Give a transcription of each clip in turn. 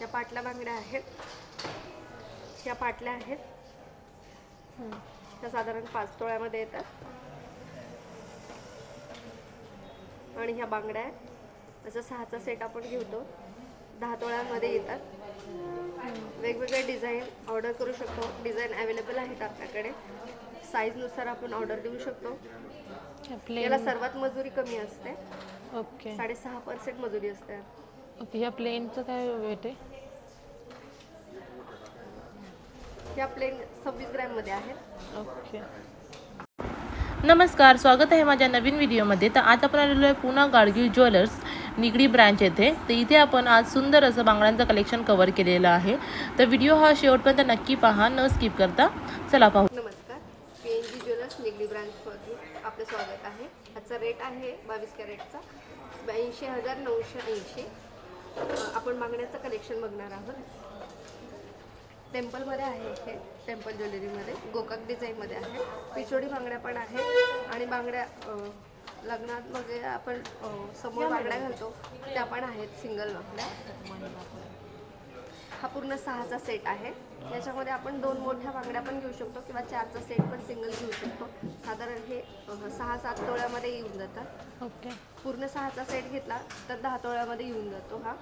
या पाटल्या बांगड्या आहेत, ह्या पाटल्या आहेत, त्या साधारण 5 तोळ्यामध्ये येतात. आणि ह्या बांगड्या आहेत, असं 6चा सेट आपण घेतो, 10 तोळ्यामध्ये येतात. वेगवेगळे डिझाईन ऑर्डर करू शकतो, डिझाईन अवेलेबल आहेत आपल्याकडे. साईजनुसार आपण ऑर्डर देऊ शकतो. याला सर्वात मजुरी कमी असते. ओके. 6.5% मजुरी असते. ओके. ह्या प्लेनचं काय वेट आहे? ह्या प्लेन 26 ग्रॅममध्ये आहेत. ओके. नमस्कार, स्वागत आहे माझ्या नवीन व्हिडिओमध्ये. तर आज आपण आलेलो आहे पुणा गाडगिळ ज्वेलर्स निगडी ब्रँच येथे. तर इथे आपण आज सुंदर असं बांगड्यांचं कलेक्शन कव्हर केलेलं आहे. तर व्हिडिओ हा शेवटपर्यंत नक्की पहा, न स्किप करता. चला पाहू. नमस्कार, PNG ज्वेलर्स निगडी ब्रँचमध्ये आपलं स्वागत आहे. आजचा रेट आहे 22 कॅरेटचा 82,980. आपण बांगड्याचं कलेक्शन बघणार आहोत. टेम्पलमध्ये आहे, हे टेम्पल ज्वेलरीमध्ये गोकाक डिझाईनमध्ये आहे. पिचोडी बांगड्या पण आहेत आणि बांगड्या लग्नात मध्ये आपण समोर बांगड्या घालतो त्या पण आहेत, सिंगल बांगड्या. हा पूर्ण 6चा सेट आहे. याच्यामध्ये आपण 2 मोठ्या बांगड्या पण घेऊ शकतो किंवा 4चा सेट पण सिंगल घेऊ शकतो. साधारण हे 6-7 तोळ्यामध्ये येऊन जातात. ओके. पूर्ण 6चा सेट घेतला तर 10 तोळ्यामध्ये येऊन जातो हा.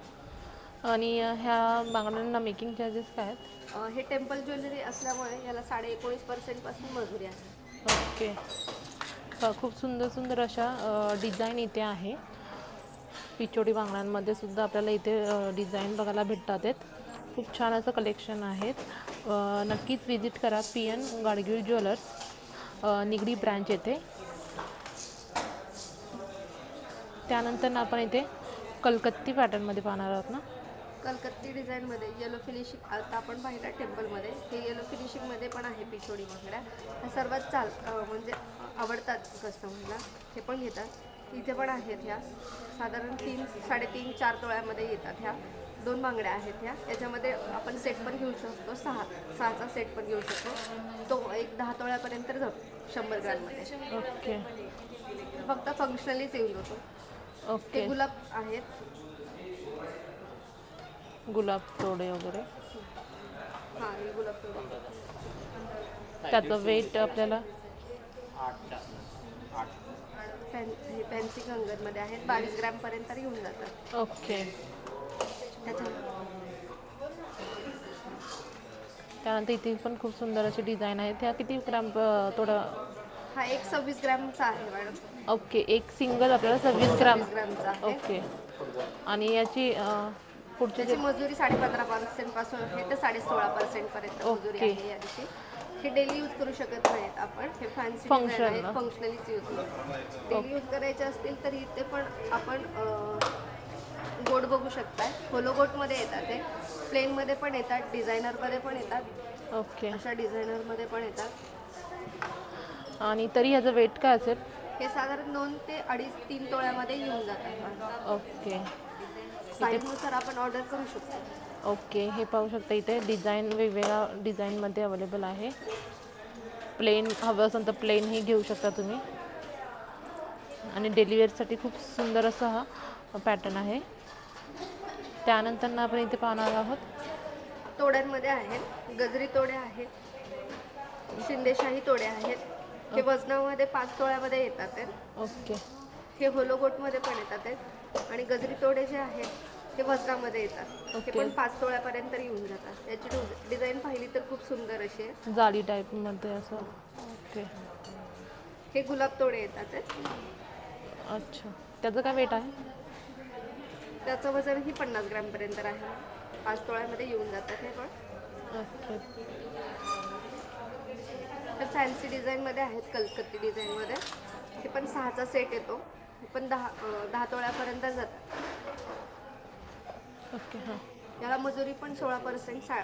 आणि ह्या बांगड्यांना मेकिंग चार्जेस काय आहेत? हे टेम्पल ज्वेलरी असल्यामुळे याला 19.5% पासून मजुरी आहे. ओके. खूप सुंदर सुंदर अशा डिझाईन इथे आहे. पिचोडी बांगड्यांमध्ये सुद्धा आपल्याला इथे डिझाईन बघायला भेटतात. खूप छान असं कलेक्शन आहेत. नक्कीच विजिट करा PN Gadgil jewellers Nigdi branch येथे. त्यानंतर आपण इथे कलकत्ती पॅटर्नमध्ये पाहणार आहोत ना. कलकत्ती डिझाईनमध्ये येलो फिनिशिंग आता आपण पाहिलं टेम्पलमध्ये, हे येलो फिनिशिंगमध्ये पण आहे पिचोडी बांगड्या. ह्या सर्वात म्हणजे आवडतात कस्टमरला, हे पण घेतात. इथे पण आहेत ह्या, साधारण 3, 3.5, 4 तोळ्यामध्ये येतात. ह्या 2 बांगड्या आहेत. ह्या याच्यामध्ये आपण सेट पण घेऊ शकतो, 6चा सेट पण घेऊ शकतो. तो एक 10 तोळ्यापर्यंत जातो 100 ग्रॅममध्ये. ओके. फक्त फंक्शनलीच येऊन जातो. ओके. हे गुलाब आहेत, गुलाब तोडे वगैरे. हां हे गुलाब तोडे. त्याचं वेट आपल्याला हे फॅन्सी कंगनमध्ये आहेत, 22 ग्रॅमपर्यंत येऊन जातात. ओके. त्यानंतर इथे पण खूप सुंदर अशी डिझाईन आहेत. ह्या किती ग्रॅम थोडं? हा एक 26 ग्रॅमचा आहे मॅडम. ओके. एक सिंगल आपल्याला 26 ग्रॅमचा आहे. ओके. आणि याची पुढची मजुरी 15.5% पासून आहे ते 16.5% पर्यंत मजुरी आहे याची. हे डेली यूज करू शकत नाहीत आपण, हे फॅन्सी फंक्शनलीच यूज करतो. डेली यूज करायचे असतील तर इथे पण आपण गोट बघू शकताय. होलो गोटमध्ये येतात, ते प्लेनमध्ये पण येतात, डिझायनरमध्ये पण येतात. ओके. अशा डिझायनरमध्ये पण येतात. आणि तरी ह्याचं वेट काय असेल? हे साधारण 2 ते 2.5-3 तोळ्यामध्ये येऊन जातात. ओके. साईजनुसार आपण ऑर्डर करू शकतो. ओके. हे पाहू शकता इथे डिझाईन वेगवेगळ्या डिझाईनमध्ये अवेलेबल आहे. प्लेन हवं असेल तर प्लेनही घेऊ शकता तुम्ही. आणि डेली वेअरसाठी खूप सुंदर असा हा पॅटर्न आहे. त्यानंतर आपण इथे पाहणार आहोत तोड्यांमध्ये आहेत, गजरी तोडे आहेत, शिंदेशाही तोडे आहेत. हे वजनामध्ये 5 तोळ्यामध्ये येतात. ओके. हे होलो गोटमध्ये पण येतात. आणि गजरी तोडे जे आहेत ते वजनामध्ये येतात. हे पण 5 तोळ्यापर्यंत येऊन जातात. याची डिझाईन पाहिली तर खूप सुंदर अशी आहे, जाळी टाईपमध्ये असं. ओके. हे गुलाब तोडे येतात. अच्छा. त्याचं काय वेट आहे? त्याचं वजनही 50 ग्रॅमपर्यंत आहे. 5 तोळ्यामध्ये येऊन जातात हे पण. ओके. तर फॅन्सी डिझाईनमध्ये आहेत, कलकत्ती डिझाईनमध्ये. हे पण 6चा सेट येतो, हे पण 10 तोळ्यापर्यंत जातात. ओके. हां. याला मजुरी पण 16%,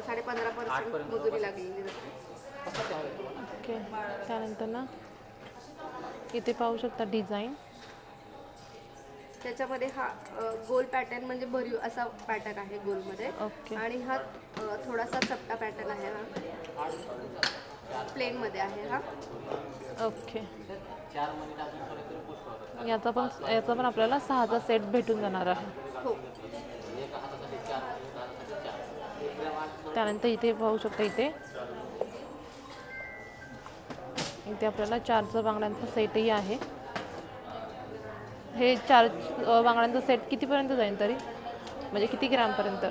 15.5% मजुरी लागलेली जाते. ओके. त्यानंतर ना इथे पाहू शकता डिझाईन. त्याच्यामध्ये हा गोल पॅटर्न म्हणजे भरीव असा पॅटर्न आहे गोलमध्ये. ओके. आणि हा थोडासा चपटा पॅटर्न आहे. हा प्लेनमध्ये आहे. हा ओके. याचा पण आपल्याला 6चा सेट भेटून जाणार आहे. हो. त्यानंतर इथे पाहू शकता, इथे आपल्याला 4 बांगड्यांचा सेटही आहे. हे 4 बांगड्यांचा सेट कितीपर्यंत जाईल तरी, म्हणजे किती ग्रामपर्यंत?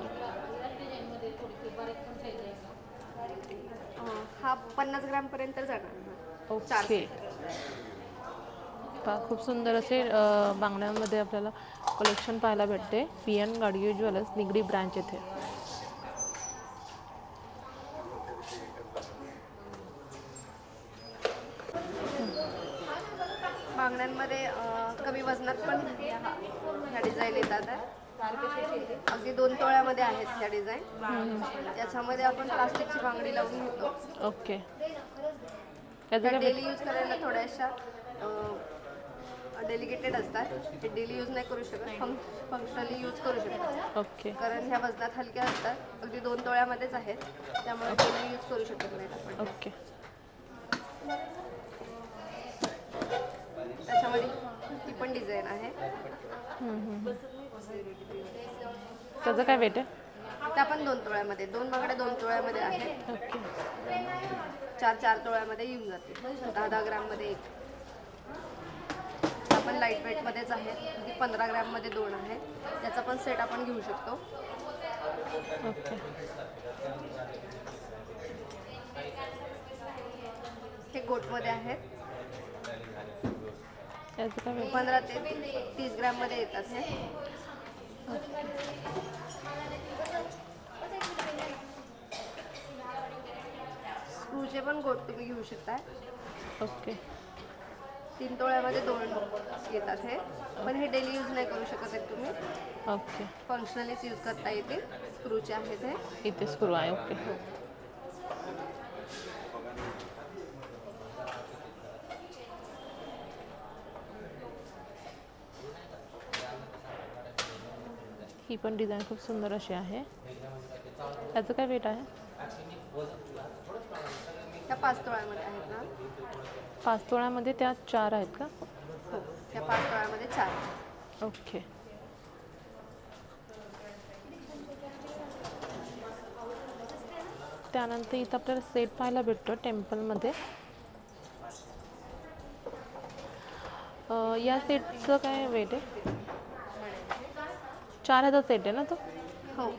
हा 50 ग्रामपर्यंत जाणार. ओके. खूप सुंदर असे बांगड्यांमध्ये आपल्याला कलेक्शन पाहायला भेटते. PN Gadge jewellers Nigdi branch येथे. बांगड्यांमध्ये कमी वजनात पण ह्या डिझाईन येतात. अगदी 2 तोळ्यामध्ये आहेत ह्या डिझाईन. त्याच्यामध्ये आपण प्लास्टिकची बांगडी लावून घेतो. ओके. डेली यूज करायला थोड्याशा डेलिकेटेड असतात. हे डेली यूज नाही करू शकत, फंक्शनली यूज करू शकतो. ओके. कारण ह्या वजनात हलक्या असतात, अगदी 2 तोळ्यामध्येच आहेत, त्यामुळे डेली यूज करू शकत नाही आपण. ओके. त्याच्यामध्ये ही पण डिझाईन आहे. त्याचं काय वेट आहे? त्या पण 2 तोळ्यामध्ये, 2 बांगड्या 2 तोळ्यामध्ये आहेत. ओके. 4 तोळ्यामध्ये येऊन जाते. 10 ग्राममध्ये एक. आपण लाईट वेटमध्येच आहे. 15 ग्राममध्ये 2 आहे. त्याचा पण सेट आपण घेऊ शकतो. ओके. हे गोटमध्ये आहेत. त्याचं काय वेट? 15 ते 30 ग्राममध्ये येतात हे. स्क्रूचे पण गोट तुम्ही घेऊ शकता. ओके. 3 तोळ्यामध्ये 2 येतात हे. पण हे डेली यूज नाही करू शकत आहेत तुम्ही. ओके. फंक्शनलीच यूज करता येते. स्क्रूचे आहेत हे. इथे स्क्रू आहे. ओके. ही पण डिझाईन खूप सुंदर अशी आहे. त्याचं काय वेट आहे? त्या 5 तोळ्यामध्ये आहेत ना. 5 तोळ्यामध्ये त्या 4 आहेत का? हो, त्या 5 तोळ्यामध्ये 4. ओके. त्यानंतर इथं आपल्याला सेट पाहायला भेटतो टेम्पलमध्ये. या सेटचं काय वेट आहे? 4 ह्याचा सेट आहे ना तो? हो,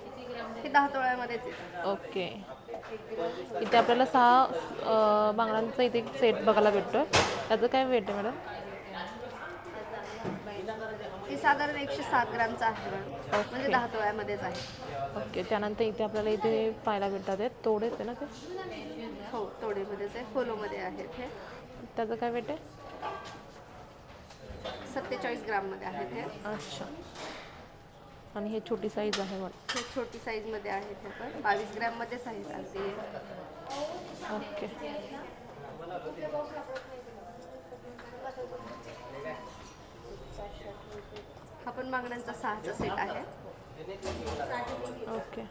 हे 10 तोळ्यामध्येच आहे. ओके. इथे आपल्याला 6 बांगड्यांचा इथे सेट बघायला भेटतोय. त्याचं काय वेट आहे मॅडम? हे साधारण 107 ग्रामचं आहे मॅडम. म्हणजे 10 तोळ्यामध्येच आहे. ओके. त्यानंतर इथे आपल्याला इथे पाहायला भेटतात आहेत तोडेच आहे ना ते? हो, तोडेमध्येच आहे. खोलोमध्ये आहेत हे. त्याचं काय वेट आहे? 47 ग्राममध्ये आहेत हे. अच्छा. आणि हे छोटी साईज आहे वाटतं. हे छोटी साईजमध्ये आहेत हे पण 22 ग्राममध्येच आहेत अगदी. ओके. हा पण बांगड्यांचा 6चा सेट आहे. ओके.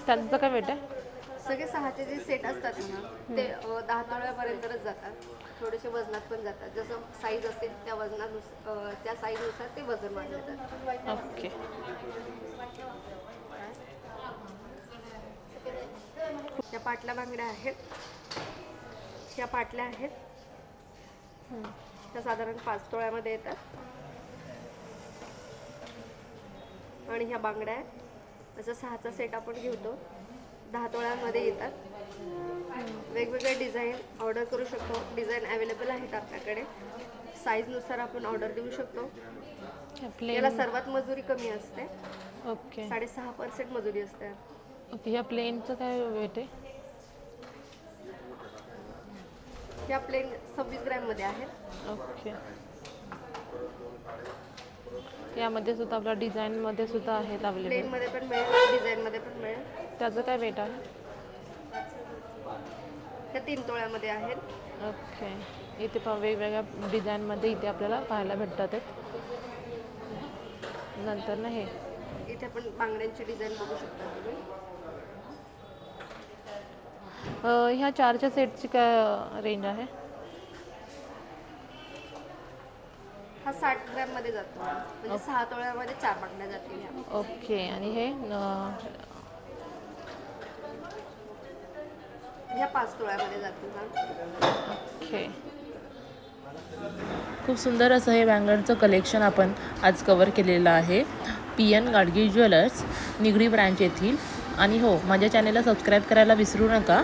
त्यांचं काय वेट आहे? सगळे 6चे जे सेट असतात ना ते 10 तोळ्यापर्यंतच जातात. थोडेसे वजनात पण जातात. जसं साईज असेल त्या वजनानुसार त्या साईजनुसार ते वजन वाढले जातात. ओके. त्या पाटल्या बांगड्या आहेत. ह्या पाटल्या आहेत. त्या साधारण 5 तोळ्यामध्ये येतात. आणि ह्या बांगड्या आहेत. असं 6चा सेट आपण घेतो. 10 तोळ्यांमध्ये येतात. वेगवेगळे डिझाईन ऑर्डर करू शकतो. डिझाईन अवेलेबल आहेत आपल्याकडे. साईजनुसार आपण ऑर्डर देऊ शकतो. याला सर्वात मजुरी कमी असते. ओके. 6.5% मजुरी असते. ओके. ह्या प्लेनचं काय वेट आहे? ह्या प्लेन 26 ग्रॅममध्ये आहेत. ओके. यामध्ये सुद्धा आपल्या डिझाईनमध्ये सुद्धा आहेत अवेलेबल. प्लेनमध्ये पण मिळेल, डिझाईनमध्ये पण मिळेल. त्याचं काय वेट आहे? त्या 3 तोळ्यामध्ये आहेत. ओके. इथे पण वेगवेगळ्या डिझाईनमध्ये इथे आपल्याला पाहायला भेटतात आहेत. नंतर ना हे इथे पण बांगड्यांची डिझाईन बघू शकता तुम्ही. ह्या 4च्या सेटची काय रेंज आहे? हा 60 ग्रॅममध्ये जातो म्हणजे 6 तोळ्यामध्ये 4 बांगड्या जातील ह्या. ओके. आणि हे ह्या 5 तोळ्यामध्ये जातील मॅम. ओके. खूप सुंदर असं हे बँगलचं कलेक्शन आपण आज कवर केलेलं आहे PN Gadge jewellers Nigdi branch येथील. आणि हो, माझ्या चॅनेलला सबस्क्राईब करायला विसरू नका.